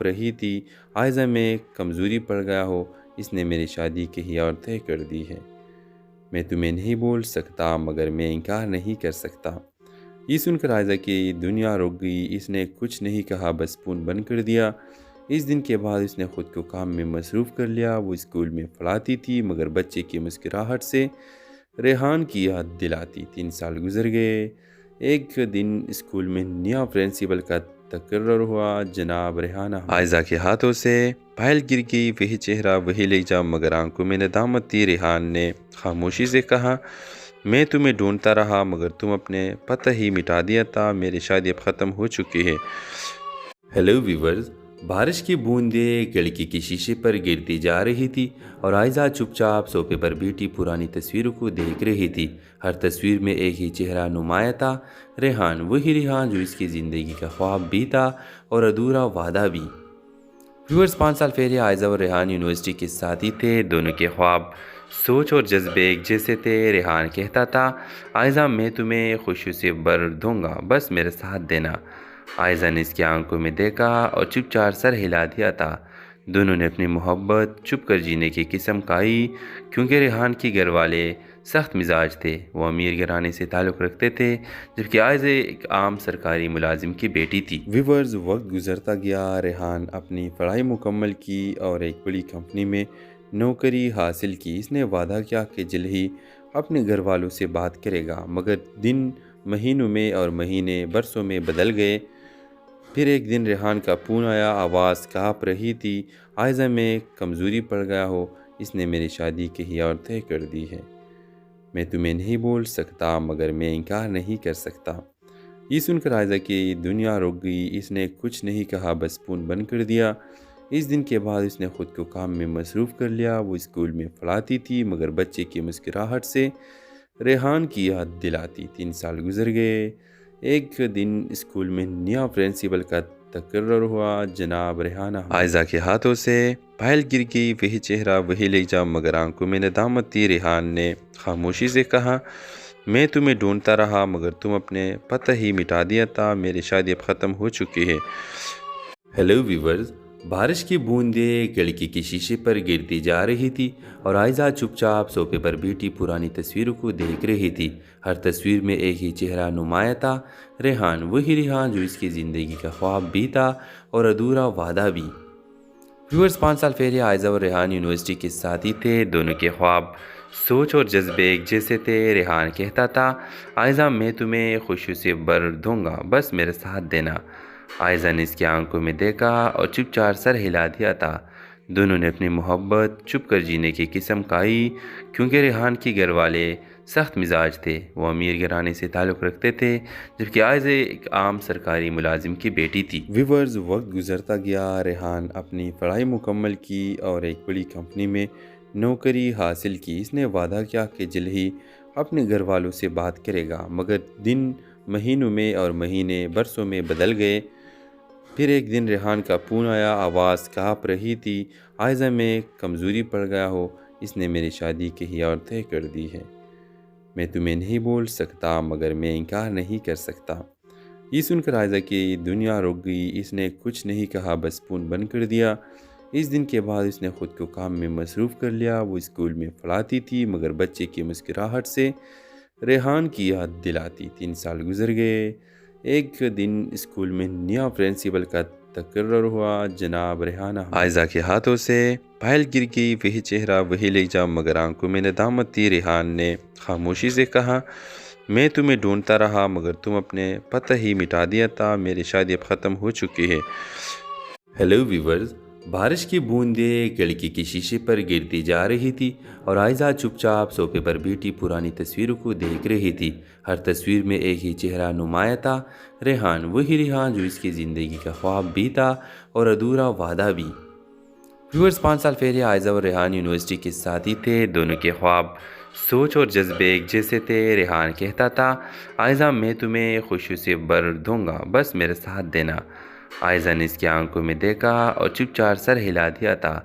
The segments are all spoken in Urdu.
رہی تھی آئزہ میں کمزوری پڑ گیا ہو، اس نے میری شادی کہیں اور طے کر دی ہے۔ میں تمہیں نہیں بول سکتا مگر میں انکار نہیں کر سکتا۔ یہ سن کر آئزہ کی دنیا رک گئی۔ اس نے کچھ نہیں کہا، بس فون بند کر دیا۔ اس دن کے بعد اس نے خود کو کام میں مصروف کر لیا۔ وہ اسکول میں پڑھاتی تھی مگر بچے کی مسکراہٹ سے ریحان کی یاد دلاتی۔ 3 سال گزر گئے۔ ایک دن اسکول میں نیا پرنسپل کا تقرر ہوا۔ جناب ریحانہ عائزہ کے ہاتھوں سے پائل گر گئی۔ وہی چہرہ، وہی لہجہ، مگر آنکھوں میں ندامت تھی۔ ریحان نے خاموشی سے کہا، میں تمہیں ڈھونڈتا رہا مگر تم اپنے پتہ ہی مٹا دیا تھا۔ میری شادی اب ختم ہو چکی ہے۔ ہیلو ویورز، بارش کی بوندیں کھڑکی کے شیشے پر گرتی جا رہی تھی اور عائزہ چپ چاپ صوفے پر بیٹھی پرانی تصویروں کو دیکھ رہی تھی۔ ہر تصویر میں ایک ہی چہرہ نمایاں تھا، ریحان، وہی ریحان جو اس کی زندگی کا خواب بھی تھا اور ادھورا وعدہ بھی۔ ویورز، 5 سال پہلے عائزہ اور ریحان یونیورسٹی کے ساتھی تھے۔ دونوں کے خواب، سوچ اور جذبے ایک جیسے تھے۔ ریحان کہتا تھا، عائزہ میں تمہیں خوشیوں سے بھر دوں گا، بس میرے ساتھ دینا۔ عائزہ نے اس کی آنکھوں میں دیکھا اور چپ چاپ سر ہلا دیا تھا۔ دونوں نے اپنی محبت چھپ کر جینے کی قسم کھائی، کیونکہ ریحان کے گھر والے سخت مزاج تھے۔ وہ امیر گھرانے سے تعلق رکھتے تھے، جبکہ عائزہ ایک عام سرکاری ملازم کی بیٹی تھی۔ ویورز، وقت گزرتا گیا۔ ریحان اپنی پڑھائی مکمل کی اور ایک بڑی کمپنی میں نوکری حاصل کی۔ اس نے وعدہ کیا کہ جلد ہی اپنے گھر والوں سے بات کرے گا، مگر دن مہینوں میں اور مہینے برسوں میں بدل گئے۔ پھر ایک دن ریحان کا فون آیا، آواز کانپ رہی تھی، عائزہ میں کمزوری پڑ گیا ہو، اس نے میری شادی کہیں اور طے کر دی ہے۔ میں تمہیں نہیں بول سکتا مگر میں انکار نہیں کر سکتا۔ یہ سن کر عائزہ کی دنیا رک گئی۔ اس نے کچھ نہیں کہا، بس فون بند کر دیا۔ اس دن کے بعد اس نے خود کو کام میں مصروف کر لیا۔ وہ اسکول میں پڑھاتی تھی مگر بچے کی مسکراہٹ سے ریحان کی یاد دلاتی۔ 3 سال گزر گئے۔ ایک دن اسکول میں نیا پرنسپل کا تقرر ہوا۔ جناب ریحانہ عائزہ کے ہاتھوں سے پائل گر گئی۔ وہی چہرہ، وہی لہجہ، مگر آنکھوں میں ندامت تھی۔ ریحان نے خاموشی سے کہا، میں تمہیں ڈھونڈتا رہا مگر تم اپنے پتہ ہی مٹا دیا تھا۔ میری شادی اب ختم ہو چکی ہے۔ ہیلو ویورز، بارش کی بوندیں کھڑکی کے شیشے پر گرتی جا رہی تھی اور عائزہ چپ چاپ صوفے پر بیٹھی پرانی تصویروں کو دیکھ رہی تھی۔ ہر تصویر میں ایک ہی چہرہ نمایاں تھا، ریحان، وہی ریحان جو اس کی زندگی کا خواب بھی تھا اور ادھورا وعدہ بھی۔ ویورز، 5 سال پہلے عائزہ اور ریحان یونیورسٹی کے ساتھی تھے۔ دونوں کے خواب، سوچ اور جذبے ایک جیسے تھے۔ ریحان کہتا تھا، عائزہ میں تمہیں خوشیوں سے بھر دوں گا، بس میرے ساتھ دینا۔ عائزہ نے اس کی آنکھوں میں دیکھا اور چپ چاپ سر ہلا دیا تھا۔ دونوں نے اپنی محبت چھپ کر جینے کی قسم کھائی، کیونکہ ریحان کے گھر والے سخت مزاج تھے۔ وہ امیر گھرانے سے تعلق رکھتے تھے، جبکہ عائزہ ایک عام سرکاری ملازم کی بیٹی تھی۔ ویورز، وقت گزرتا گیا۔ ریحان اپنی پڑھائی مکمل کی اور ایک بڑی کمپنی میں نوکری حاصل کی۔ اس نے وعدہ کیا کہ جلد ہی اپنے گھر والوں سے بات کرے گا، مگر دن مہینوں میں اور مہینے برسوں میں بدل گئے۔ پھر ایک دن ریحان کا فون آیا، آواز کانپ رہی تھی، عائزہ میں کمزوری پڑ گیا ہو، اس نے میری شادی کہیں اور طے کر دی ہے۔ میں تمہیں نہیں بول سکتا مگر میں انکار نہیں کر سکتا۔ یہ سن کر عائزہ کی دنیا رک گئی۔ اس نے کچھ نہیں کہا، بس فون بند کر دیا۔ اس دن کے بعد اس نے خود کو کام میں مصروف کر لیا۔ وہ اسکول میں پڑھاتی تھی مگر بچے کی مسکراہٹ سے ریحان کی یاد دلاتی۔ 3 سال گزر گئے۔ ایک دن اسکول میں نیا پرنسپل کا تقرر ہوا۔ جناب ریحانہ عائزہ کے ہاتھوں سے پائل گر گئی۔ وہی چہرہ، وہی لہجہ، مگر آنکھوں میں ندامت تھی۔ ریحان نے خاموشی سے کہا، میں تمہیں ڈھونڈتا رہا مگر تم اپنے پتہ ہی مٹا دیا تھا۔ میری شادی اب ختم ہو چکی ہے۔ ہیلو ویورز، بارش کی بوندیں کھڑکی کے شیشے پر گرتی جا رہی تھی اور عائزہ چپ چاپ صوفے پر بیٹھی پرانی تصویروں کو دیکھ رہی تھی۔ ہر تصویر میں ایک ہی چہرہ نمایاں تھا، ریحان، وہی ریحان جو اس کی زندگی کا خواب بھی تھا اور ادھورا وعدہ بھی۔ ویورز، 5 سال پہلے عائزہ اور ریحان یونیورسٹی کے ساتھی تھے۔ دونوں کے خواب، سوچ اور جذبے ایک جیسے تھے۔ ریحان کہتا تھا، عائزہ میں تمہیں خوشیوں سے بھر دوں گا، بس میرے ساتھ دینا۔ عائزہ نے اس کی آنکھوں میں دیکھا اور چپ چاپ سر ہلا دیا تھا۔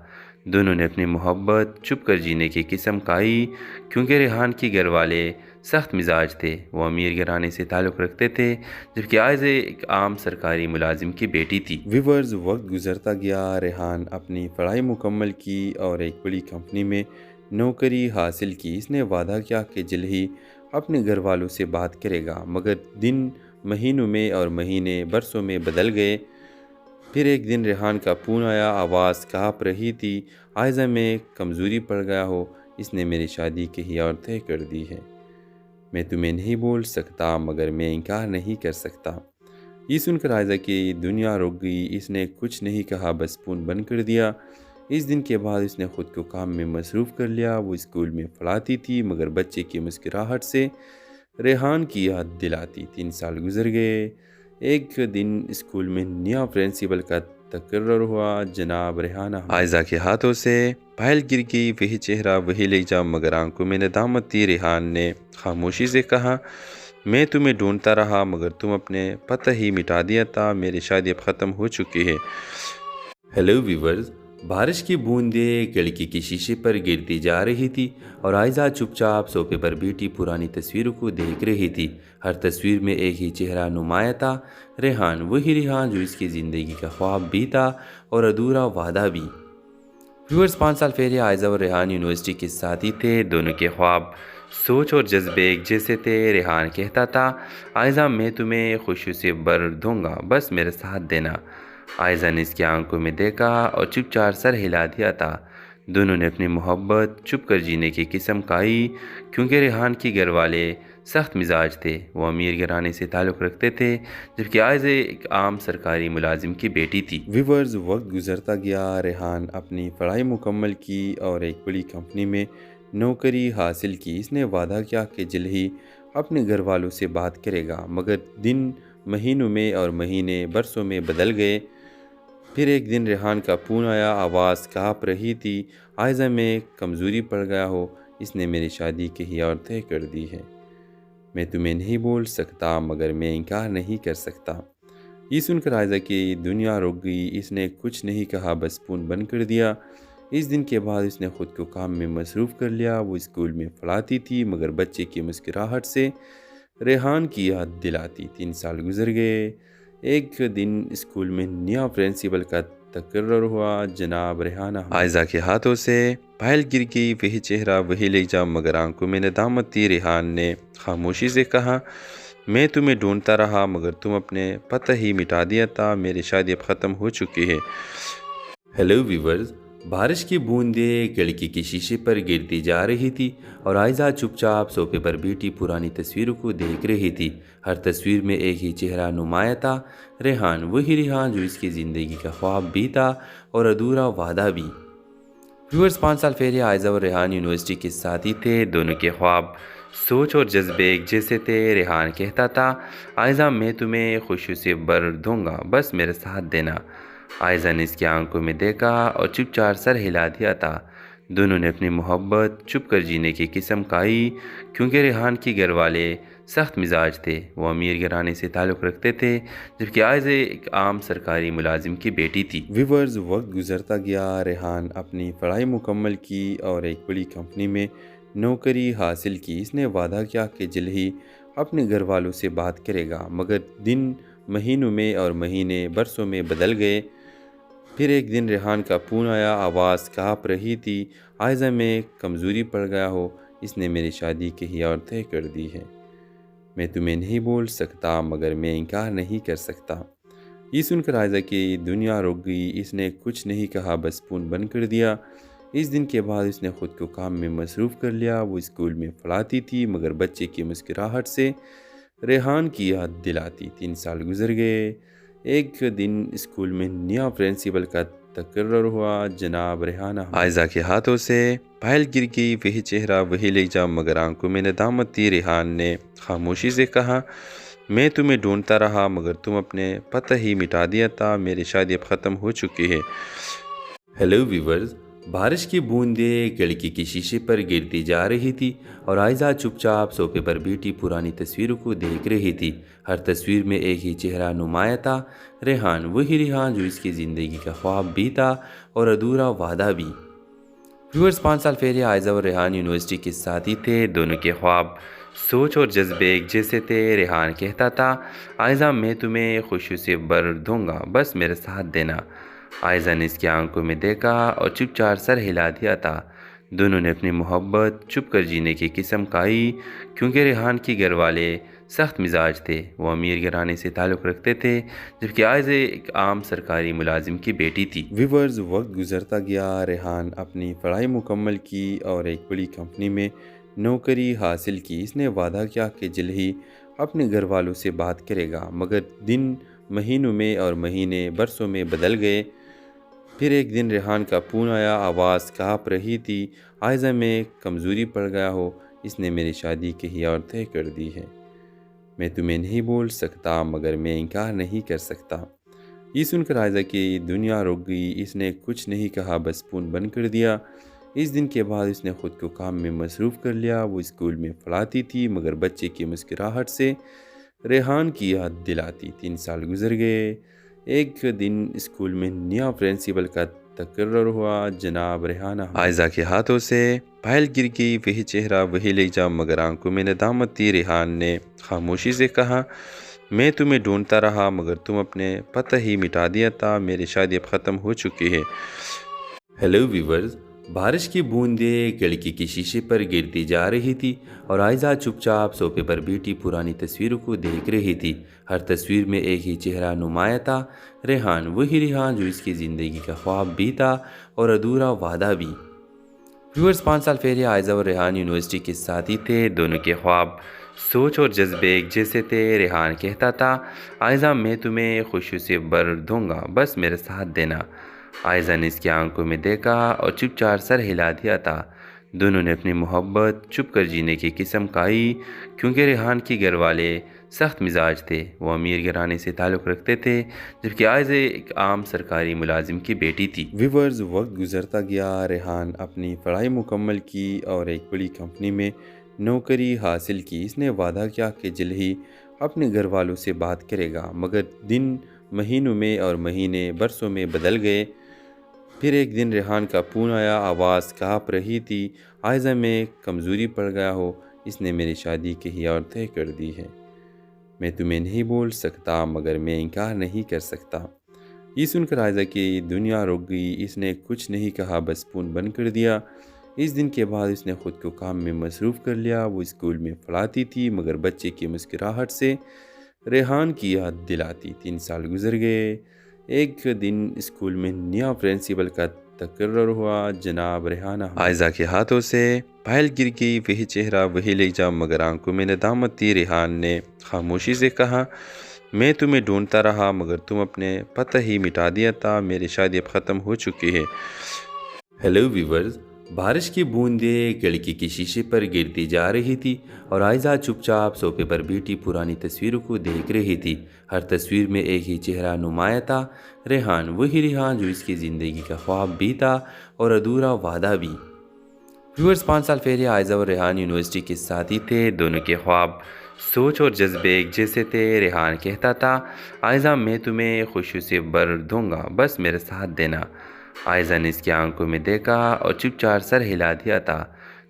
دونوں نے اپنی محبت چھپ کر جینے کی قسم کھائی، کیونکہ ریحان کے گھر والے سخت مزاج تھے۔ وہ امیر گھرانے سے تعلق رکھتے تھے جبکہ عائزہ ایک عام سرکاری ملازم کی بیٹی تھی۔ ویورز، وقت گزرتا گیا۔ ریحان اپنی پڑھائی مکمل کی اور ایک بڑی کمپنی میں نوکری حاصل کی۔ اس نے وعدہ کیا کہ جلد ہی اپنے گھر والوں سے بات کرے گا، مگر دن مہینوں میں اور مہینے برسوں میں بدل گئے۔ پھر ایک دن ریحان کا فون آیا، آواز کانپ رہی تھی۔ عائزہ، میں کمزوری پڑ گیا ہوں، اس نے میری شادی کہیں اور طے کر دی ہے۔ میں تمہیں نہیں بول سکتا مگر میں انکار نہیں کر سکتا۔ یہ سن کر عائزہ کی دنیا رک گئی۔ اس نے کچھ نہیں کہا، بس فون بند کر دیا۔ اس دن کے بعد اس نے خود کو کام میں مصروف کر لیا۔ وہ اسکول میں پڑھاتی تھی مگر بچے کی مسکراہٹ سے ریحان کی یاد دلاتی۔ 3 سال گزر گئے۔ ایک دن اسکول میں نیا پرنسپل کا تقرر ہوا۔ جناب ریحان عائزہ کے ہاتھوں سے پائل گر گئی۔ وہی چہرہ، وہی لہجہ، مگر آنکھوں میں ندامت تھی۔ ریحان نے خاموشی سے کہا، میں تمہیں ڈھونڈتا رہا مگر تم اپنے پتہ ہی مٹا دیا تھا۔ میری شادی اب ختم ہو چکی ہے۔ ہیلو ویورز، بارش کی بوندیں کھڑکی کے شیشے پر گرتی جا رہی تھی اور عائزہ چپ چاپ صوفے پر بیٹھی پرانی تصویروں کو دیکھ رہی تھی۔ ہر تصویر میں ایک ہی چہرہ نمایاں تھا، ریحان، وہی ریحان جو اس کی زندگی کا خواب بھی تھا اور ادھورا وعدہ بھی۔ ویورز، 5 سال پہلے عائزہ اور ریحان یونیورسٹی کے ساتھی تھے۔ دونوں کے خواب، سوچ اور جذبے ایک جیسے تھے۔ ریحان کہتا تھا، عائزہ، میں تمہیں خوشی سے بھر دوں گا، بس میرا ساتھ دینا۔ عائزہ نے اس کی آنکھوں میں دیکھا اور چپ چاپ سر ہلا دیا تھا۔ دونوں نے اپنی محبت چھپ کر جینے کی قسم کھائی کیونکہ ریحان کے گھر والے سخت مزاج تھے۔ وہ امیر گھرانے سے تعلق رکھتے تھے جبکہ عائزہ ایک عام سرکاری ملازم کی بیٹی تھی۔ ویورز، وقت گزرتا گیا۔ ریحان اپنی پڑھائی مکمل کی اور ایک بڑی کمپنی میں نوکری حاصل کی۔ اس نے وعدہ کیا کہ جلد ہی اپنے گھر والوں سے بات کرے گا، مگر دن مہینوں میں اور مہینے برسوں میں بدل گئے۔ پھر ایک دن ریحان کا فون آیا، آواز کانپ رہی تھی۔ عائزہ، میں کمزوری پڑ گیا ہوں، اس نے میری شادی کہیں اور طے کر دی ہے۔ میں تمہیں نہیں بول سکتا مگر میں انکار نہیں کر سکتا۔ یہ سن کر عائزہ کی دنیا رک گئی۔ اس نے کچھ نہیں کہا، بس فون بند کر دیا۔ اس دن کے بعد اس نے خود کو کام میں مصروف کر لیا۔ وہ اسکول میں پڑھاتی تھی مگر بچے کی مسکراہٹ سے ریحان کی یاد دلاتی۔ 3 سال گزر گئے۔ ایک دن اسکول میں نیا پرنسپل کا تقرر ہوا۔ جناب ریحان عائزہ کے ہاتھوں سے پائل گر گئی۔ وہی چہرہ، وہی لہجہ، مگر آنکھوں میں ندامت تھی۔ ریحان نے خاموشی سے کہا، میں تمہیں ڈھونڈتا رہا مگر تم اپنے پتہ ہی مٹا دیا تھا۔ میری شادی اب ختم ہو چکی ہے۔ ہیلو ویورز، بارش کی بوندیں کھڑکی کے شیشے پر گرتی جا رہی تھی اور عائزہ چپ چاپ صوفے پر بیٹھی پرانی تصویروں کو دیکھ رہی تھی۔ ہر تصویر میں ایک ہی چہرہ نمایاں تھا، ریحان، وہی ریحان جو اس کی زندگی کا خواب بھی تھا اور ادھورا وعدہ بھی۔ ویورز، 5 سال پہلے عائزہ اور ریحان یونیورسٹی کے ساتھی تھے۔ دونوں کے خواب، سوچ اور جذبے ایک جیسے تھے۔ ریحان کہتا تھا، عائزہ، میں تمہیں خوشی سے بھر دوں گا، بس میرا ساتھ دینا۔ عائزہ نے اس کی آنکھوں میں دیکھا اور چپ چاپ سر ہلا دیا تھا۔ دونوں نے اپنی محبت چھپ کر جینے کی قسم کھائی کیونکہ ریحان کے گھر والے سخت مزاج تھے۔ وہ امیر گھرانے سے تعلق رکھتے تھے جبکہ عائزہ ایک عام سرکاری ملازم کی بیٹی تھی۔ ویورز، وقت گزرتا گیا۔ ریحان اپنی پڑھائی مکمل کی اور ایک بڑی کمپنی میں نوکری حاصل کی۔ اس نے وعدہ کیا کہ جلد ہی اپنے گھر والوں سے بات کرے گا، مگر دن مہینوں میں اور مہینے برسوں میں بدل گئے۔ پھر ایک دن ریحان کا فون آیا، آواز کانپ رہی تھی۔ عائزہ، میں کمزوری پڑ گیا ہوں، اس نے میری شادی کہیں اور طے کر دی ہے۔ میں تمہیں نہیں بول سکتا مگر میں انکار نہیں کر سکتا۔ یہ سن کر عائزہ کی دنیا رک گئی۔ اس نے کچھ نہیں کہا، بس فون بند کر دیا۔ اس دن کے بعد اس نے خود کو کام میں مصروف کر لیا۔ وہ اسکول میں پڑھاتی تھی مگر بچے کی مسکراہٹ سے ریحان کی یاد دلاتی۔ 3 سال گزر گئے۔ ایک دن اسکول میں نیا پرنسپل کا تقرر ہوا۔ جناب ریحان عائزہ کے ہاتھوں سے پائل گر گئی۔ وہی چہرہ، وہی لہجہ، مگر آنکھوں میں ندامت تھی۔ ریحان نے خاموشی سے کہا، میں تمہیں ڈھونڈتا رہا مگر تم اپنے پتہ ہی مٹا دیا تھا۔ میری شادی اب ختم ہو چکی ہے۔ ہیلو ویورز، بارش کی بوندیں کھڑکی کے شیشے پر گرتی جا رہی تھی اور عائزہ چپ چاپ صوفے پر بیٹھی پرانی تصویروں کو دیکھ رہی تھی۔ ہر تصویر میں ایک ہی چہرہ نمایاں تھا، ریحان، وہی ریحان جو اس کی زندگی کا خواب بھی تھا اور ادھورا وعدہ بھی۔ ویورز، 5 سال پہلے عائزہ اور ریحان یونیورسٹی کے ساتھی تھے۔ دونوں کے خواب، سوچ اور جذبے ایک جیسے تھے۔ ریحان کہتا تھا، عائزہ میں تمہیں خوشی سے بھر دوں گا، بس میرا ساتھ دینا۔ عائزہ نے اس کی آنکھوں میں دیکھا اور چپ چاپ سر ہلا دیا تھا۔ دونوں نے اپنی محبت چھپ کر جینے کی قسم کھائی، کیونکہ ریحان کے گھر والے سخت مزاج تھے۔ وہ امیر گھرانے سے تعلق رکھتے تھے، جبکہ عائزہ ایک عام سرکاری ملازم کی بیٹی تھی۔ ویورز، وقت گزرتا گیا۔ ریحان اپنی پڑھائی مکمل کی اور ایک بڑی کمپنی میں نوکری حاصل کی۔ اس نے وعدہ کیا کہ جلد ہی اپنے گھر والوں سے بات کرے گا، مگر دن مہینوں میں اور مہینے برسوں میں بدل گئے۔ پھر ایک دن ریحان کا فون آیا، آواز کانپ رہی تھی، عائزہ میں کمزوری پڑ گیا ہو، اس نے میری شادی کہیں اور طے کر دی ہے۔ میں تمہیں نہیں بول سکتا، مگر میں انکار نہیں کر سکتا۔ یہ سن کر عائزہ کی دنیا رک گئی۔ اس نے کچھ نہیں کہا، بس فون بند کر دیا۔ اس دن کے بعد اس نے خود کو کام میں مصروف کر لیا۔ وہ اسکول میں پڑھاتی تھی، مگر بچے کی مسکراہٹ سے ریحان کی یاد دلاتی۔ 3 سال گزر گئے۔ ایک دن اسکول میں نیا پرنسپل کا تقرر ہوا۔ جناب ریحان عائزہ کے ہاتھوں سے پھائل گر گئی۔ وہی چہرہ، وہی لہجہ، مگر آنکھوں میں ندامت تھی۔ ریحان نے خاموشی سے کہا، میں تمہیں ڈھونڈتا رہا، مگر تم اپنے پتہ ہی مٹا دیا تھا۔ میری شادی اب ختم ہو چکی ہے۔ ہیلو ویورز، بارش کی بوندیں کھڑکی کے شیشے پر گرتی جا رہی تھی اور عائزہ چپ چاپ صوفے پر بیٹھی پرانی تصویروں کو دیکھ رہی تھی۔ ہر تصویر میں ایک ہی چہرہ نمایاں تھا، ریحان، وہی ریحان جو اس کی زندگی کا خواب بھی تھا اور ادھورا وعدہ بھی۔ ویورز، 5 سال پہلے عائزہ اور ریحان یونیورسٹی کے ساتھی تھے۔ دونوں کے خواب، سوچ اور جذبے ایک جیسے تھے۔ ریحان کہتا تھا، عائزہ میں تمہیں خوشی سے بھر دوں گا، بس میرا ساتھ دینا۔ عائزہ نے اس کی آنکھوں میں دیکھا اور چپ چاپ سر ہلا دیا تھا۔ دونوں نے اپنی محبت چھپ کر جینے کی قسم کھائی، کیونکہ ریحان کے گھر والے سخت مزاج تھے۔ وہ امیر گھرانے سے تعلق رکھتے تھے، جبکہ عائزہ ایک عام سرکاری ملازم کی بیٹی تھی۔ ویورز، وقت گزرتا گیا۔ ریحان اپنی پڑھائی مکمل کی اور ایک بڑی کمپنی میں نوکری حاصل کی۔ اس نے وعدہ کیا کہ جلد ہی اپنے گھر والوں سے بات کرے گا، مگر دن مہینوں میں اور مہینے برسوں میں بدل گئے۔ پھر ایک دن ریحان کا فون آیا، آواز کانپ رہی تھی، عائزہ میں کمزوری پڑ گیا ہو، اس نے میری شادی کہیں اور طے کر دی ہے۔ میں تمہیں نہیں بول سکتا، مگر میں انکار نہیں کر سکتا۔ یہ سن کر عائزہ کی دنیا رک گئی۔ اس نے کچھ نہیں کہا، بس فون بند کر دیا۔ اس دن کے بعد اس نے خود کو کام میں مصروف کر لیا۔ وہ اسکول میں پڑھاتی تھی، مگر بچے کی مسکراہٹ سے ریحان کی یاد دلاتی۔ 3 سال گزر گئے۔ ایک دن اسکول میں نیا پرنسپل کا تقرر ہوا۔ جناب ریحان عائزہ کے ہاتھوں سے پھائل گر گئی۔ وہی چہرہ، وہی لہجہ، مگر آنکھوں میں ندامت تھی۔ ریحان نے خاموشی سے کہا، میں تمہیں ڈھونڈتا رہا، مگر تم اپنے پتہ ہی مٹا دیا تھا۔ میری شادی اب ختم ہو چکی ہے۔ ہیلو ویورز، بارش کی بوندیں کھڑکی کے شیشے پر گرتی جا رہی تھی اور عائزہ چپ چاپ صوفے پر بیٹھی پرانی تصویروں کو دیکھ رہی تھی۔ ہر تصویر میں ایک ہی چہرہ نمایاں تھا، ریحان، وہی ریحان جو اس کی زندگی کا خواب بھی تھا اور ادھورا وعدہ بھی۔ ویورز، 5 سال پہلے عائزہ اور ریحان یونیورسٹی کے ساتھی تھے۔ دونوں کے خواب، سوچ اور جذبے ایک جیسے تھے۔ ریحان کہتا تھا، عائزہ میں تمہیں خوشی سے بھر دوں گا، بس میرا ساتھ دینا۔ عائزہ نے اس کی آنکھوں میں دیکھا اور چپ چاپ سر ہلا دیا تھا۔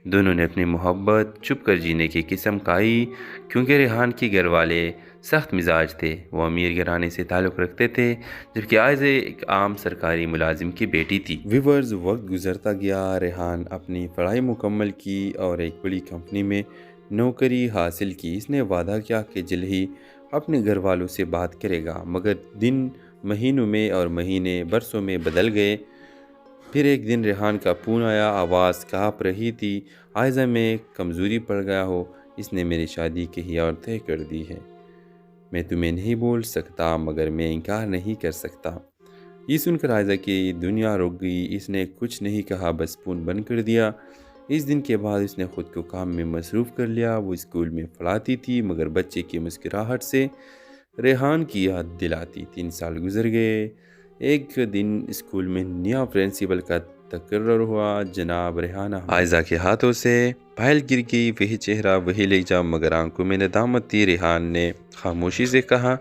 دونوں نے اپنی محبت چھپ کر جینے کی قسم کھائی، کیونکہ ریحان کے گھر والے سخت مزاج تھے۔ وہ امیر گھرانے سے تعلق رکھتے تھے، جبکہ عائزہ ایک عام سرکاری ملازم کی بیٹی تھی۔ ویورز، وقت گزرتا گیا۔ ریحان اپنی پڑھائی مکمل کی اور ایک بڑی کمپنی میں نوکری حاصل کی۔ اس نے وعدہ کیا کہ جلد ہی اپنے گھر والوں سے بات کرے گا، مگر دن مہینوں میں اور مہینے برسوں میں بدل گئے۔ پھر ایک دن ریحان کا فون آیا، آواز کانپ رہی تھی، عائزہ میں کمزوری پڑ گیا ہو، اس نے میری شادی کہیں اور طے کر دی ہے۔ میں تمہیں نہیں بول سکتا، مگر میں انکار نہیں کر سکتا۔ یہ سن کر عائزہ کی دنیا رک گئی۔ اس نے کچھ نہیں کہا، بس فون بند کر دیا۔ اس دن کے بعد اس نے خود کو کام میں مصروف کر لیا۔ وہ اسکول میں پڑھاتی تھی، مگر بچے کی مسکراہٹ سے ریحان کی یاد دلاتی۔ 3 سال گزر گئے۔ ایک دن اسکول میں نیا پرنسپل کا تقرر ہوا۔ جناب ریحان عائزہ کے ہاتھوں سے پھائل گر گئی۔ وہی چہرہ، وہی لہجہ، مگر آنکھوں میں ندامت تھی۔ ریحان نے خاموشی سے کہا،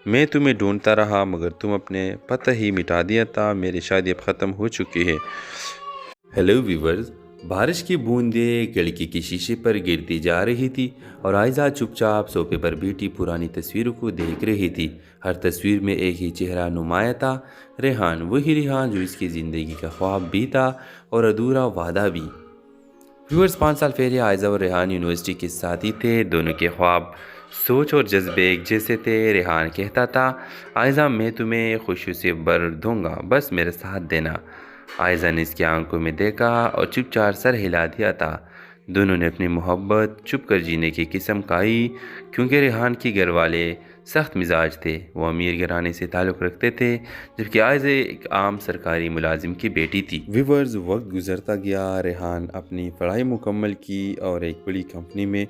میں تمہیں ڈھونڈتا رہا، مگر تم اپنے پتہ ہی مٹا دیا تھا۔ میری شادی اب ختم ہو چکی ہے۔ ہیلو ویورز، بارش کی بوندیں کھڑکی کے شیشے پر گرتی جا رہی تھی اور عائزہ چپ چاپ صوفے پر بیٹھی پرانی تصویروں کو دیکھ رہی تھی۔ ہر تصویر میں ایک ہی چہرہ نمایاں تھا، ریحان، وہی ریحان جو اس کی زندگی کا خواب بھی تھا اور ادھورا وعدہ بھی۔ ویورز، 5 سال پہلے عائزہ اور ریحان یونیورسٹی کے ساتھی تھے۔ دونوں کے خواب، سوچ اور جذبے ایک جیسے تھے۔ ریحان کہتا تھا، عائزہ میں تمہیں خوشی سے بھر دوں گا، بس میرا ساتھ دینا۔ عائزہ نے اس کی آنکھوں میں دیکھا اور چپ چاپ سر ہلا دیا تھا۔ دونوں نے اپنی محبت چھپ کر جینے کی قسم کھائی، کیونکہ ریحان کے گھر والے سخت مزاج تھے۔ وہ امیر گھرانے سے تعلق رکھتے تھے، جبکہ عائزہ ایک عام سرکاری ملازم کی بیٹی تھی۔ ویورز، وقت گزرتا گیا۔ ریحان اپنی پڑھائی مکمل کی اور ایک بڑی کمپنی میں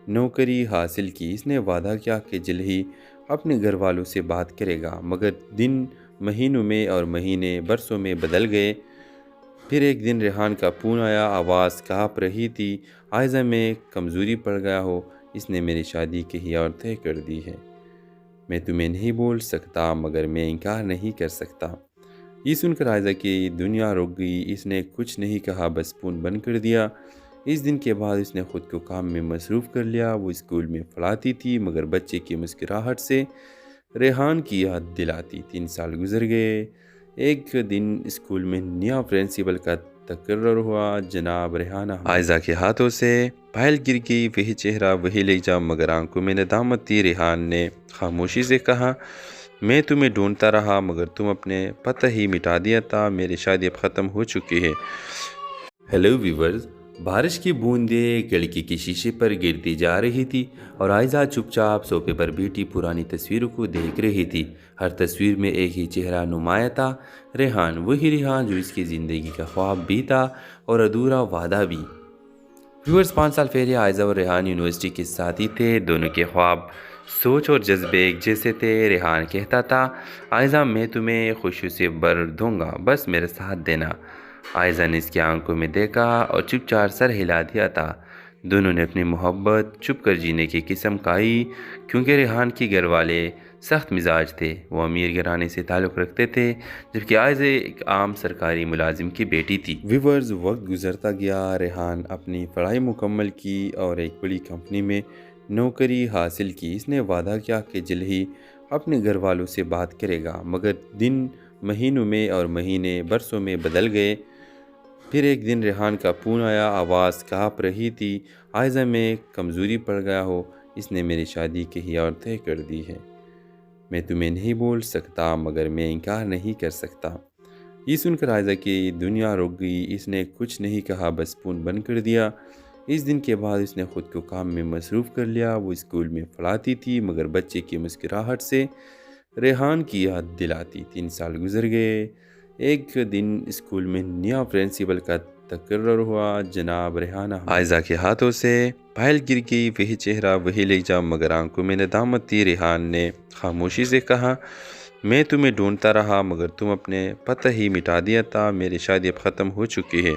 نوکری حاصل کی۔ اس نے وعدہ کیا کہ جلد ہی اپنے گھر والوں سے بات کرے گا، مگر دن مہینوں میں اور مہینے برسوں میں بدل گئے۔ پھر ایک دن ریحان کا فون آیا، آواز کانپ رہی تھی، عائزہ میں کمزوری پڑ گیا ہو، اس نے میری شادی کہیں اور طے کر دی ہے۔ میں تمہیں نہیں بول سکتا، مگر میں انکار نہیں کر سکتا۔ یہ سن کر عائزہ کی دنیا رک گئی۔ اس نے کچھ نہیں کہا، بس فون بند کر دیا۔ اس دن کے بعد اس نے خود کو کام میں مصروف کر لیا۔ وہ اسکول میں پڑھاتی تھی، مگر بچے کی مسکراہٹ سے ریحان کی یاد دلاتی۔ 3 سال گزر گئے۔ ایک دن اسکول میں نیا پرنسپل کا تقرر ہوا۔ جناب ریحانہ، عائزہ کے ہاتھوں سے پائل گر گئی۔ وہی چہرہ، وہی لہجہ، مگر آنکھوں میں ندامت تھی۔ ریحان نے خاموشی سے کہا، میں تمہیں ڈھونڈتا رہا، مگر تم اپنے پتہ ہی مٹا دیا تھا۔ میری شادی اب ختم ہو چکی ہے۔ ہیلو ویورز، بارش کی بوندیں کھڑکی کے شیشے پر گرتی جا رہی تھی اور عائزہ چپ چاپ صوفے پر بیٹھی پرانی تصویروں کو دیکھ رہی تھی۔ ہر تصویر میں ایک ہی چہرہ نمایاں تھا، ریحان، وہی ریحان جو اس کی زندگی کا خواب بھی تھا اور ادھورا وعدہ بھی۔ ویورز، 5 سال پہلے عائزہ اور ریحان یونیورسٹی کے ساتھی تھے۔ دونوں کے خواب، سوچ اور جذبے ایک جیسے تھے۔ ریحان کہتا تھا، عائزہ میں تمہیں خوشی سے بھر دوں گا، بس میرا ساتھ دینا۔ عائزہ نے اس کی آنکھوں میں دیکھا اور چپ چاپ سر ہلا دیا تھا۔ دونوں نے اپنی محبت چھپ کر جینے کی قسم کھائی، کیونکہ ریحان کے گھر والے سخت مزاج تھے۔ وہ امیر گھرانے سے تعلق رکھتے تھے، جبکہ عائزہ ایک عام سرکاری ملازم کی بیٹی تھی۔ ویورز، وقت گزرتا گیا۔ ریحان اپنی پڑھائی مکمل کی اور ایک بڑی کمپنی میں نوکری حاصل کی۔ اس نے وعدہ کیا کہ جلد ہی اپنے گھر والوں سے بات کرے گا، مگر دن مہینوں میں اور مہینے برسوں میں بدل گئے۔ پھر ایک دن ریحان کا فون آیا، آواز کانپ رہی تھی، عائزہ میں کمزوری پڑ گیا ہو، اس نے میری شادی کہیں اور طے کر دی ہے۔ میں تمہیں نہیں بول سکتا، مگر میں انکار نہیں کر سکتا۔ یہ سن کر عائزہ کی دنیا رک گئی۔ اس نے کچھ نہیں کہا، بس فون بند کر دیا۔ اس دن کے بعد اس نے خود کو کام میں مصروف کر لیا۔ وہ اسکول میں پڑھاتی تھی، مگر بچے کی مسکراہٹ سے ریحان کی یاد دلاتی۔ 3 سال گزر گئے۔ ایک دن اسکول میں نیا پرنسپل کا تقرر ہوا۔ جناب ریحانہ، عائزہ کے ہاتھوں سے پائل گر گئی۔ وہی چہرہ، وہی لہجہ، مگر آنکھوں میں ندامت تھی۔ ریحان نے خاموشی سے کہا، میں تمہیں ڈھونڈتا رہا، مگر تم اپنے پتہ ہی مٹا دیا تھا۔ میری شادی اب ختم ہو چکی ہے۔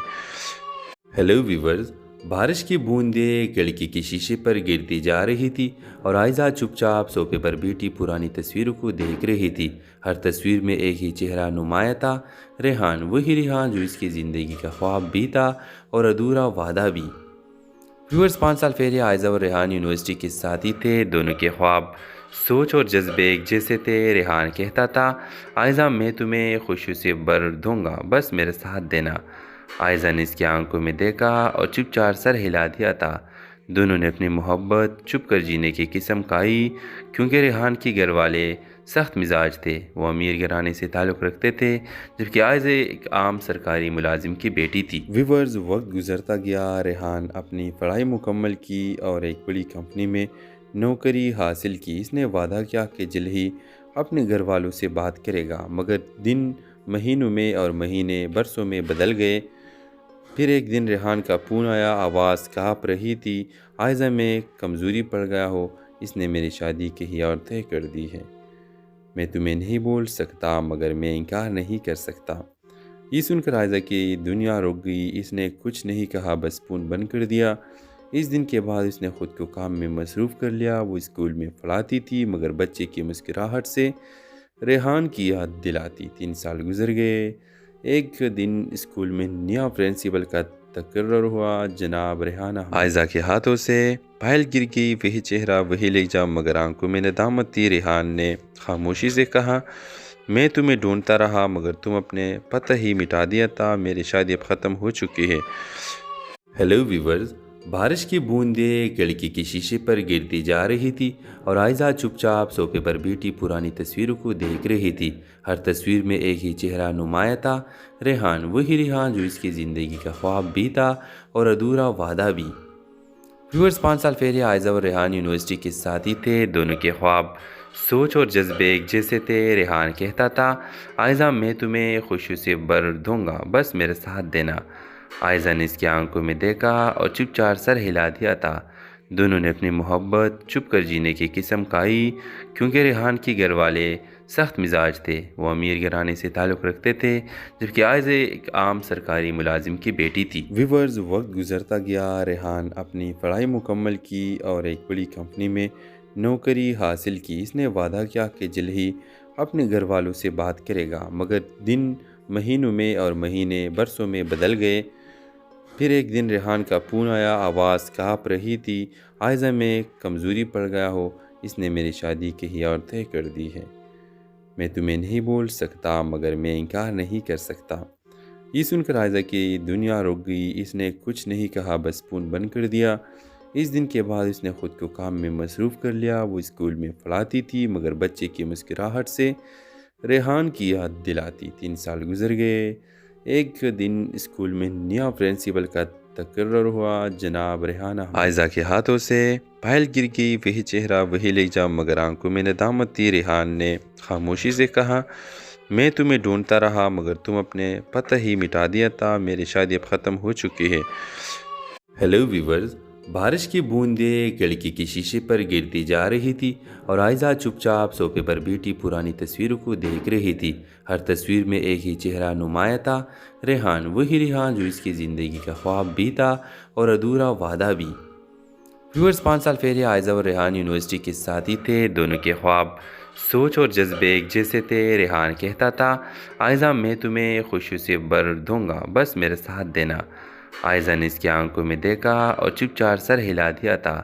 ہیلو ویورز، بارش کی بوندیں کھڑکی کے شیشے پر گرتی جا رہی تھی اور عائزہ چپ چاپ صوفے پر بیٹھی پرانی تصویروں کو دیکھ رہی تھی۔ ہر تصویر میں ایک ہی چہرہ نمایاں تھا، ریحان، وہی ریحان جو اس کی زندگی کا خواب بھی تھا اور ادھورا وعدہ بھی۔ ویورز، 5 سال پہلے عائزہ اور ریحان یونیورسٹی کے ساتھی تھے۔ دونوں کے خواب، سوچ اور جذبے ایک جیسے تھے۔ ریحان کہتا تھا، عائزہ میں تمہیں خوشی سے بھر دوں گا، بس میرا ساتھ دینا۔ عائزہ نے اس کی آنکھوں میں دیکھا اور چپ چاپ سر ہلا دیا تھا۔ دونوں نے اپنی محبت چھپ کر جینے کی قسم کھائی، کیونکہ ریحان کے گھر والے سخت مزاج تھے۔ وہ امیر گھرانے سے تعلق رکھتے تھے، جبکہ عائزہ ایک عام سرکاری ملازم کی بیٹی تھی۔ ویورز، وقت گزرتا گیا۔ ریحان اپنی پڑھائی مکمل کی اور ایک بڑی کمپنی میں نوکری حاصل کی۔ اس نے وعدہ کیا کہ جلد ہی اپنے گھر والوں سے بات کرے گا، مگر دن مہینوں میں اور مہینے برسوں میں بدل گئے۔ پھر ایک دن ریحان کا فون آیا، آواز کانپ رہی تھی، عائزہ میں کمزوری پڑ گیا ہو، اس نے میری شادی کہیں اور طے کر دی ہے۔ میں تمہیں نہیں بول سکتا، مگر میں انکار نہیں کر سکتا۔ یہ سن کر عائزہ کی دنیا رک گئی۔ اس نے کچھ نہیں کہا، بس فون بند کر دیا۔ اس دن کے بعد اس نے خود کو کام میں مصروف کر لیا۔ وہ اسکول میں پڑھاتی تھی، مگر بچے کی مسکراہٹ سے ریحان کی یاد دلاتی۔ 3 سال گزر گئے۔ ایک دن اسکول میں نیا پرنسپل کا تکرر ہوا جناب ریحانہ عائزہ کے ہاتھوں سے پائل گر گئی، وہی چہرہ وہی لہجہ، مگر آنکھوں میں ندامت تھی۔ ریحان نے خاموشی سے کہا، میں تمہیں ڈھونڈتا رہا مگر تم اپنے پتہ ہی مٹا دیا تھا، میری شادی اب ختم ہو چکی ہے۔ ہیلو ویورز، بارش کی بوندیں کھڑکی کے شیشے پر گرتی جا رہی تھی اور عائزہ چپ چاپ صوفے پر بیٹھی پرانی تصویروں کو دیکھ رہی تھی۔ ہر تصویر میں ایک ہی چہرہ نمایاں تھا، ریحان، وہی ریحان جو اس کی زندگی کا خواب بھی تھا اور ادھورا وعدہ بھی۔ ویورز، 5 سال پہلے عائزہ اور ریحان یونیورسٹی کے ساتھی تھے۔ دونوں کے خواب، سوچ اور جذبے ایک جیسے تھے۔ ریحان کہتا تھا، عائزہ میں تمہیں خوشیوں سے بھر دوں گا، بس میرے ساتھ دینا۔ عائزہ نے اس کی آنکھوں میں دیکھا اور چپ چاپ سر ہلا دیا تھا۔ دونوں نے اپنی محبت چھپ کر جینے کی قسم کھائی، کیونکہ ریحان کے گھر والے سخت مزاج تھے۔ وہ امیر گھرانے سے تعلق رکھتے تھے، جبکہ عائزہ ایک عام سرکاری ملازم کی بیٹی تھی۔ ویورز، وقت گزرتا گیا۔ ریحان اپنی پڑھائی مکمل کی اور ایک بڑی کمپنی میں نوکری حاصل کی۔ اس نے وعدہ کیا کہ جلد ہی اپنے گھر والوں سے بات کرے گا، مگر دن مہینوں میں اور مہینے برسوں میں بدل گئے۔ پھر ایک دن ریحان کا فون آیا، آواز کانپ رہی تھی، عائزہ میں کمزوری پڑ گیا ہو، اس نے میری شادی کہیں اور طے کر دی ہے۔ میں تمہیں نہیں بول سکتا مگر میں انکار نہیں کر سکتا۔ یہ سن کر عائزہ کی دنیا رک گئی۔ اس نے کچھ نہیں کہا، بس فون بند کر دیا۔ اس دن کے بعد اس نے خود کو کام میں مصروف کر لیا۔ وہ اسکول میں پڑھاتی تھی مگر بچے کی مسکراہٹ سے ریحان کی یاد دلاتی۔ 3 سال گزر گئے۔ ایک دن اسکول میں نیا پرنسپل کا تقرر ہوا، جناب ریحانہ عائزہ کے ہاتھوں سے پائل گر گئی، وہی چہرہ وہی لہجہ، مگر آنکھوں میں ندامت تھی۔ ریحان نے خاموشی سے کہا، میں تمہیں ڈھونڈتا رہا مگر تم اپنے پتہ ہی مٹا دیا تھا، میری شادی اب ختم ہو چکی ہے۔ ہیلو ویورز، بارش کی بوندیں کھڑکی کے شیشے پر گرتی جا رہی تھی اور عائزہ چپ چاپ صوفے پر بیٹھی پرانی تصویروں کو دیکھ رہی تھی۔ ہر تصویر میں ایک ہی چہرہ نمایاں تھا، ریحان، وہی ریحان جو اس کی زندگی کا خواب بھی تھا اور ادھورا وعدہ بھی۔ ویورز، 5 سال پہلے عائزہ اور ریحان یونیورسٹی کے ساتھی تھے۔ دونوں کے خواب، سوچ اور جذبے ایک جیسے تھے۔ ریحان کہتا تھا، عائزہ میں تمہیں خوشیوں سے بھر دوں گا، بس میرے ساتھ دینا۔ عائزہ نے اس کی آنکھوں میں دیکھا اور چپ چاپ سر ہلا دیا تھا۔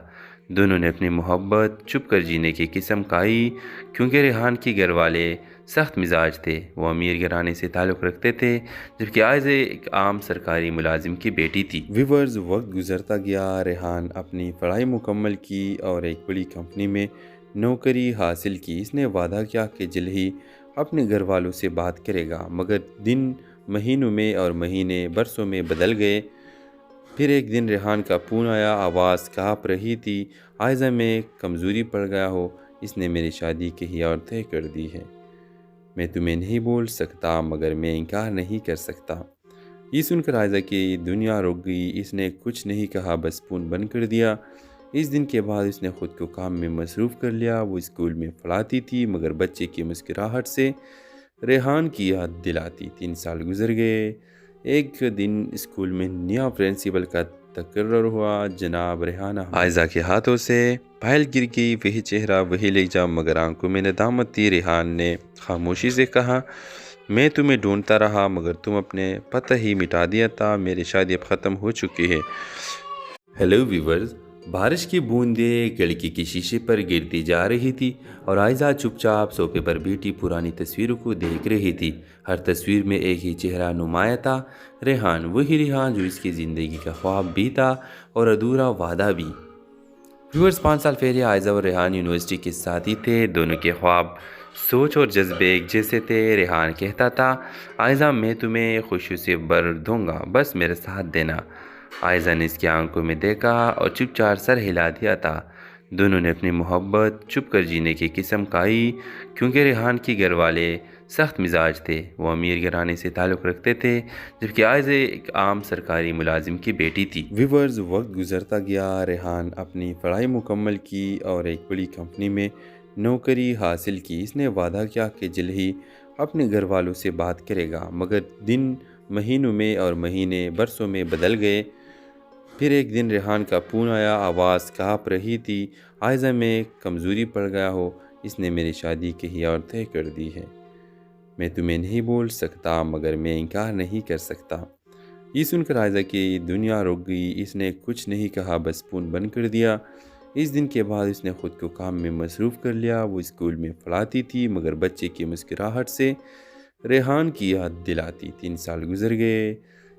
دونوں نے اپنی محبت چھپ کر جینے کی قسم کھائی، کیونکہ ریحان کے گھر والے سخت مزاج تھے۔ وہ امیر گھرانے سے تعلق رکھتے تھے، جبکہ عائزہ ایک عام سرکاری ملازم کی بیٹی تھی۔ ویورز، وقت گزرتا گیا۔ ریحان اپنی پڑھائی مکمل کی اور ایک بڑی کمپنی میں نوکری حاصل کی۔ اس نے وعدہ کیا کہ جلد ہی اپنے گھر والوں سے بات کرے گا، مگر دن مہینوں میں اور مہینے برسوں میں بدل گئے۔ پھر ایک دن ریحان کا فون آیا، آواز کانپ رہی تھی، عائزہ میں کمزوری پڑ گیا ہو، اس نے میری شادی کہیں اور طے کر دی ہے۔ میں تمہیں نہیں بول سکتا مگر میں انکار نہیں کر سکتا۔ یہ سن کر عائزہ کی دنیا رک گئی۔ اس نے کچھ نہیں کہا، بس فون بند کر دیا۔ اس دن کے بعد اس نے خود کو کام میں مصروف کر لیا۔ وہ اسکول میں پڑھاتی تھی مگر بچے کی مسکراہٹ سے ریحان کی یاد دلاتی۔ 3 سال گزر گئے۔ ایک دن اسکول میں نیا پرنسپل کا تقرر ہوا، جناب ریحانہ عائزہ کے ہاتھوں سے پائل گر گئی، وہی چہرہ وہی لہجہ، مگر آنکھوں میں ندامت تھی۔ ریحان نے خاموشی سے کہا، میں تمہیں ڈھونڈتا رہا مگر تم اپنے پتہ ہی مٹا دیا تھا، میری شادی اب ختم ہو چکی ہے۔ ہیلو ویورز، بارش کی بوندیں کھڑکی کے شیشے پر گرتی جا رہی تھی اور عائزہ چپ چاپ صوفے پر بیٹھی پرانی تصویروں کو دیکھ رہی تھی۔ ہر تصویر میں ایک ہی چہرہ نمایاں تھا، ریحان، وہی ریحان جو اس کی زندگی کا خواب بھی تھا اور ادھورا وعدہ بھی۔ ویورز، 5 سال پہلے عائزہ اور ریحان یونیورسٹی کے ساتھی تھے۔ دونوں کے خواب، سوچ اور جذبے ایک جیسے تھے۔ ریحان کہتا تھا، عائزہ میں تمہیں خوشیوں سے بھر دوں گا، بس میرے ساتھ دینا۔ عائزہ نے اس کی آنکھوں میں دیکھا اور چپ چاپ سر ہلا دیا تھا۔ دونوں نے اپنی محبت چھپ کر جینے کی قسم کھائی، کیونکہ ریحان کے گھر والے سخت مزاج تھے۔ وہ امیر گھرانے سے تعلق رکھتے تھے، جبکہ عائزہ ایک عام سرکاری ملازم کی بیٹی تھی۔ ویورز، وقت گزرتا گیا۔ ریحان اپنی پڑھائی مکمل کی اور ایک بڑی کمپنی میں نوکری حاصل کی۔ اس نے وعدہ کیا کہ جلد ہی اپنے گھر والوں سے بات کرے گا، مگر دن مہینوں میں اور مہینے برسوں میں بدل گئے۔ پھر ایک دن ریحان کا فون آیا، آواز کانپ رہی تھی، عائزہ میں کمزوری پڑ گیا ہو، اس نے میری شادی کہیں اور طے کر دی ہے۔ میں تمہیں نہیں بول سکتا مگر میں انکار نہیں کر سکتا۔ یہ سن کر عائزہ کی دنیا رک گئی۔ اس نے کچھ نہیں کہا، بس فون بند کر دیا۔ اس دن کے بعد اس نے خود کو کام میں مصروف کر لیا۔ وہ اسکول میں پڑھاتی تھی مگر بچے کی مسکراہٹ سے ریحان کی یاد دلاتی۔ 3 سال گزر گئے۔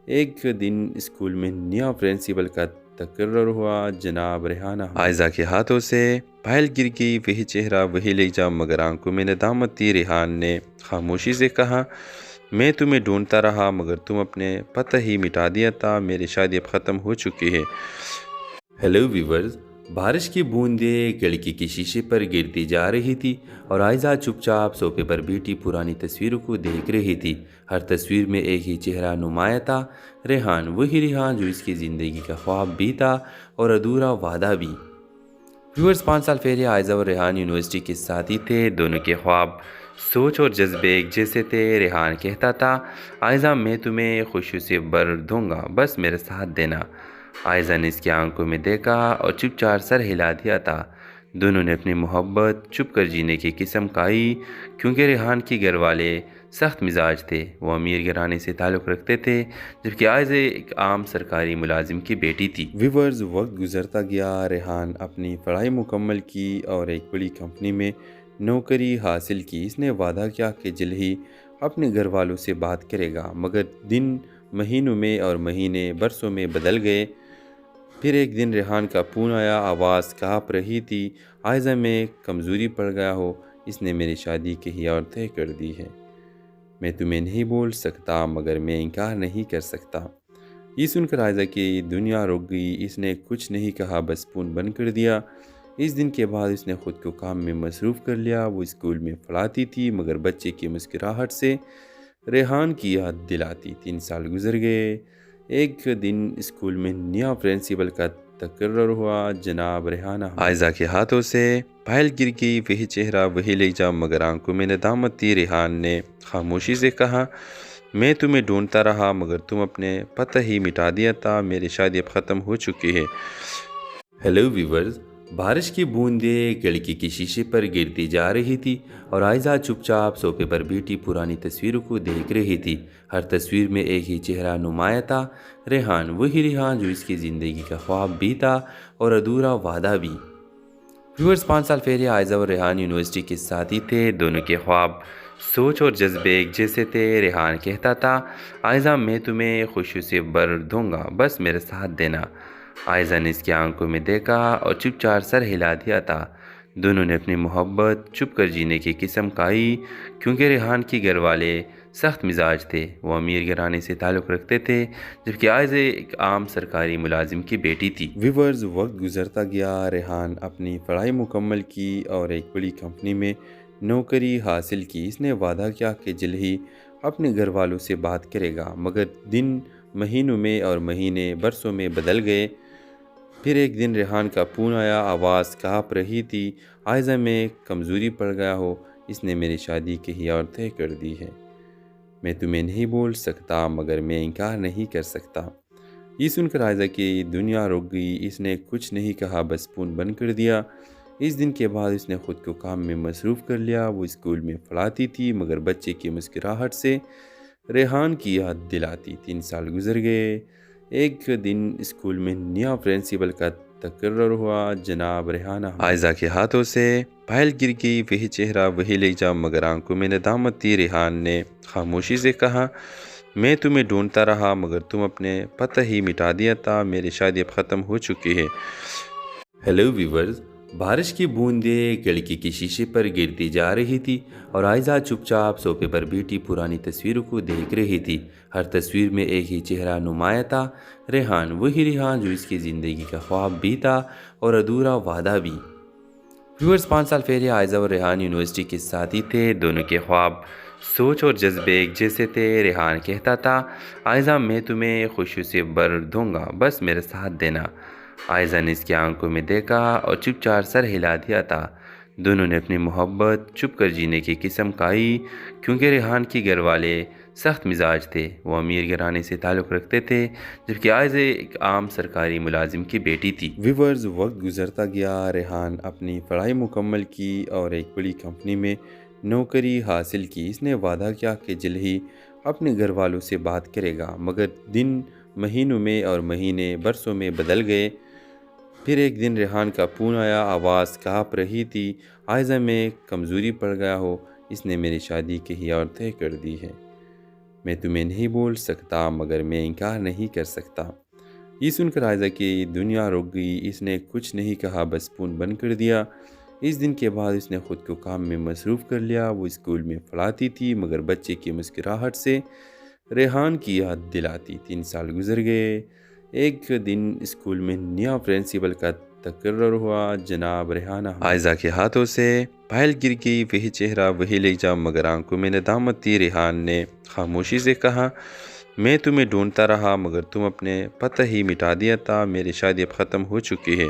ایک دن اسکول میں نیا پرنسپل کا تقرر ہوا۔ جناب ریحانہ عائزہ کے ہاتھوں سے پھائل گر گئی۔ وہی چہرہ، وہی لہجہ، مگر آنکھوں میں ندامت تھی۔ ریحان نے خاموشی سے کہا، میں تمہیں ڈھونڈتا رہا مگر تم اپنے پتہ ہی مٹا دیا تھا۔ میری شادی اب ختم ہو چکی ہے۔ ہیلو ویورز، بارش کی بوندیں کھڑکی کے شیشے پر گرتی جا رہی تھی اور عائزہ چپ چاپ صوفے پر بیٹھی پرانی تصویروں کو دیکھ رہی تھی۔ ہر تصویر میں ایک ہی چہرہ نمایاں تھا، ریحان، وہی ریحان جو اس کی زندگی کا خواب بھی تھا اور ادھورا وعدہ بھی۔ ویورز، 5 سال پہلے عائزہ اور ریحان یونیورسٹی کے ساتھی تھے۔ دونوں کے خواب، سوچ اور جذبے ایک جیسے تھے۔ ریحان کہتا تھا، عائزہ میں تمہیں خوشیوں سے بھر دوں گا، بس میرے ساتھ دینا۔ عائزہ نے اس کی آنکھوں میں دیکھا اور چپ چاپ سر ہلا دیا تھا۔ دونوں نے اپنی محبت چھپ کر جینے کی قسم کھائی، کیونکہ ریحان کے گھر والے سخت مزاج تھے۔ وہ امیر گھرانے سے تعلق رکھتے تھے، جبکہ عائزہ ایک عام سرکاری ملازم کی بیٹی تھی۔ ویورز، وقت گزرتا گیا۔ ریحان اپنی پڑھائی مکمل کی اور ایک بڑی کمپنی میں نوکری حاصل کی۔ اس نے وعدہ کیا کہ جلد ہی اپنے گھر والوں سے بات کرے گا، مگر دن مہینوں میں اور مہینے برسوں میں بدل گئے۔ پھر ایک دن ریحان کا فون آیا، آواز کانپ رہی تھی، عائزہ میں کمزوری پڑ گیا ہو، اس نے میری شادی کہیں اور طے کر دی ہے۔ میں تمہیں نہیں بول سکتا مگر میں انکار نہیں کر سکتا۔ یہ سن کر عائزہ کی دنیا رک گئی۔ اس نے کچھ نہیں کہا، بس فون بند کر دیا۔ اس دن کے بعد اس نے خود کو کام میں مصروف کر لیا۔ وہ اسکول میں پڑھاتی تھی مگر بچے کی مسکراہٹ سے ریحان کی یاد دلاتی۔ 3 سال گزر گئے۔ ایک دن اسکول میں نیا پرنسپل کا تقرر ہوا۔ جناب ریحانہ عائزہ کے ہاتھوں سے پھائل گر گئی۔ وہی چہرہ، وہی لہجہ، مگر آنکھوں میں ندامت تھی۔ ریحان نے خاموشی سے کہا، میں تمہیں ڈھونڈتا رہا مگر تم اپنے پتہ ہی مٹا دیا تھا۔ میری شادی اب ختم ہو چکی ہے۔ ہیلو ویورز، بارش کی بوندیں کھڑکی کے شیشے پر گرتی جا رہی تھی اور عائزہ چپ چاپ صوفے پر بیٹھی پرانی تصویروں کو دیکھ رہی تھی۔ ہر تصویر میں ایک ہی چہرہ نمایاں تھا، ریحان، وہی ریحان جو اس کی زندگی کا خواب بھی تھا اور ادھورا وعدہ بھی۔ ویورز، 5 سال پہلے عائزہ اور ریحان یونیورسٹی کے ساتھی تھے۔ دونوں کے خواب، سوچ اور جذبے ایک جیسے تھے۔ ریحان کہتا تھا، عائزہ میں تمہیں خوشیوں سے بھر دوں گا، بس میرے ساتھ دینا۔ عائزہ نے اس کی آنکھوں میں دیکھا اور چپ چاپ سر ہلا دیا تھا۔ دونوں نے اپنی محبت چھپ کر جینے کی قسم کھائی، کیونکہ ریحان کے گھر والے سخت مزاج تھے۔ وہ امیر گھرانے سے تعلق رکھتے تھے، جبکہ عائزہ ایک عام سرکاری ملازم کی بیٹی تھی۔ ویورز، وقت گزرتا گیا۔ ریحان اپنی پڑھائی مکمل کی اور ایک بڑی کمپنی میں نوکری حاصل کی۔ اس نے وعدہ کیا کہ جلد ہی اپنے گھر والوں سے بات کرے گا، مگر دن مہینوں میں اور مہینے برسوں میں بدل گئے۔ پھر ایک دن ریحان کا فون آیا، آواز کانپ رہی تھی، عائزہ میں کمزوری پڑ گیا ہو، اس نے میری شادی کہیں اور طے کر دی ہے۔ ہیلو ویورز، بارش کی بوندیں کھڑکی کے شیشے پر گرتی جا رہی تھی اور عائزہ چپ چاپ صوفے پر بیٹھی پرانی تصویروں کو دیکھ رہی تھی۔ پھر ایک دن ریحان کا فون آیا، آواز کانپ رہی تھی، عائزہ میں کمزوری پڑ گیا ہو، اس نے میری شادی کہیں اور طے کر دی ہے۔ میں تمہیں نہیں بول سکتا مگر میں انکار نہیں کر سکتا۔ یہ سن کر عائزہ کی دنیا رک گئی۔ اس نے کچھ نہیں کہا، بس فون بند کر دیا۔ اس دن کے بعد اس نے خود کو کام میں مصروف کر لیا۔ وہ اسکول میں پڑھاتی تھی مگر بچے کی مسکراہٹ سے ریحان کی یاد دلاتی۔ 3 سال گزر گئے۔ ایک دن اسکول میں نیا پرنسپل کا تقرر ہوا۔ جناب ریحانہ عائزہ کے ہاتھوں سے پھائل گر گئی۔ وہی چہرہ، وہی لہجہ، مگر آنکھوں میں ندامت تھی۔ ریحان نے خاموشی سے کہا، میں تمہیں ڈھونڈتا رہا مگر تم اپنے پتہ ہی مٹا دیا تھا۔ میری شادی اب ختم ہو چکی ہے۔ ہیلو ویورز، بارش کی بوندیں کھڑکی کے شیشے پر گرتی جا رہی تھی اور عائزہ چپ چاپ صوفے پر بیٹھی پرانی تصویروں کو دیکھ رہی تھی۔ ہر تصویر میں ایک ہی چہرہ نمایاں تھا، ریحان، وہی ریحان جو اس کی زندگی کا خواب بھی تھا اور ادھورا وعدہ بھی۔ ویورز، 5 سال پہلے عائزہ اور ریحان یونیورسٹی کے ساتھی تھے۔ دونوں کے خواب، سوچ اور جذبے ایک جیسے تھے۔ ریحان کہتا تھا، عائزہ میں تمہیں خوشیوں سے بھر دوں گا، بس میرے ساتھ دینا۔ عائزہ نے اس کی آنکھوں میں دیکھا اور چپ چاپ سر ہلا دیا تھا۔ دونوں نے اپنی محبت چھپ کر جینے کی قسم کھائی، کیونکہ ریحان کے گھر والے سخت مزاج تھے۔ وہ امیر گھرانے سے تعلق رکھتے تھے، جبکہ عائزہ ایک عام سرکاری ملازم کی بیٹی تھی۔ ویورز، وقت گزرتا گیا۔ ریحان اپنی پڑھائی مکمل کی اور ایک بڑی کمپنی میں نوکری حاصل کی۔ اس نے وعدہ کیا کہ جلد ہی اپنے گھر والوں سے بات کرے گا، مگر دن مہینوں میں اور مہینے برسوں میں بدل گئے۔ پھر ایک دن ریحان کا فون آیا، آواز کانپ رہی تھی، عائزہ میں کمزوری پڑ گیا ہو، اس نے میری شادی کہی اور طے کر دی ہے۔ میں تمہیں نہیں بول سکتا مگر میں انکار نہیں کر سکتا۔ یہ سن کر عائزہ کی دنیا رک گئی۔ اس نے کچھ نہیں کہا، بس فون بند کر دیا۔ اس دن کے بعد اس نے خود کو کام میں مصروف کر لیا۔ وہ اسکول میں پڑھاتی تھی مگر بچے کی مسکراہٹ سے ریحان کی یاد دلاتی۔ 3 سال گزر گئے۔ ایک دن اسکول میں نیا پرنسپل کا تقرر ہوا۔ جناب ریحانہ عائزہ کے ہاتھوں سے پائل گر گئی۔ وہی چہرہ، وہی لہجہ، مگر آنکھوں میں ندامت تھی۔ ریحان نے خاموشی سے کہا، میں تمہیں ڈھونڈتا رہا مگر تم اپنے پتہ ہی مٹا دیا تھا۔ میری شادی اب ختم ہو چکی ہے۔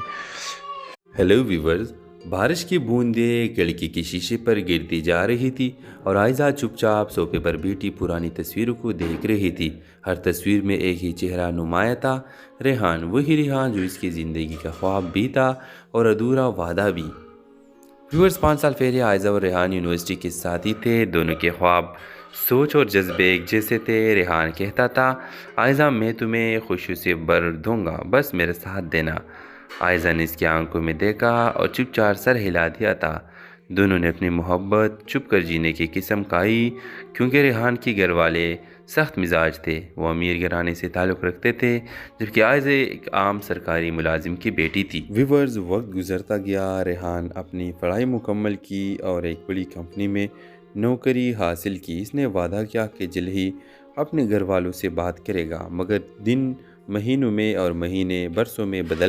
ہیلو ویورز، بارش کی بوندیں کھڑکی کے شیشے پر گرتی جا رہی تھی اور عائزہ چپ چاپ صوفے پر بیٹھی پرانی تصویروں کو دیکھ رہی تھی۔ ہر تصویر میں ایک ہی چہرہ نمایاں تھا، ریحان، وہی ریحان جو اس کی زندگی کا خواب بھی تھا اور ادھورا وعدہ بھی۔ ویورز، 5 سال پہلے عائزہ اور ریحان یونیورسٹی کے ساتھی تھے۔ دونوں کے خواب، سوچ اور جذبے ایک جیسے تھے۔ ریحان کہتا تھا، عائزہ میں تمہیں خوشی سے بھر دوں گا، بس میرے ساتھ دینا۔ عائزہ نے اس کی آنکھوں میں دیکھا اور چپ چاپ سر ہلا دیا تھا۔ دونوں نے اپنی محبت چھپ کر جینے کی قسم کھائی، کیونکہ ریحان کے گھر والے سخت مزاج تھے۔ وہ امیر گھرانے سے تعلق رکھتے تھے، جبکہ عائزہ ایک عام سرکاری ملازم کی بیٹی تھی۔ ویورز، وقت گزرتا گیا۔ ریحان اپنی پڑھائی مکمل کی اور ایک بڑی کمپنی میں نوکری حاصل کی۔ اس نے وعدہ کیا کہ جلد ہی اپنے گھر والوں سے بات کرے گا، مگر دن مہینوں میں اور مہینے برسوں میں بدل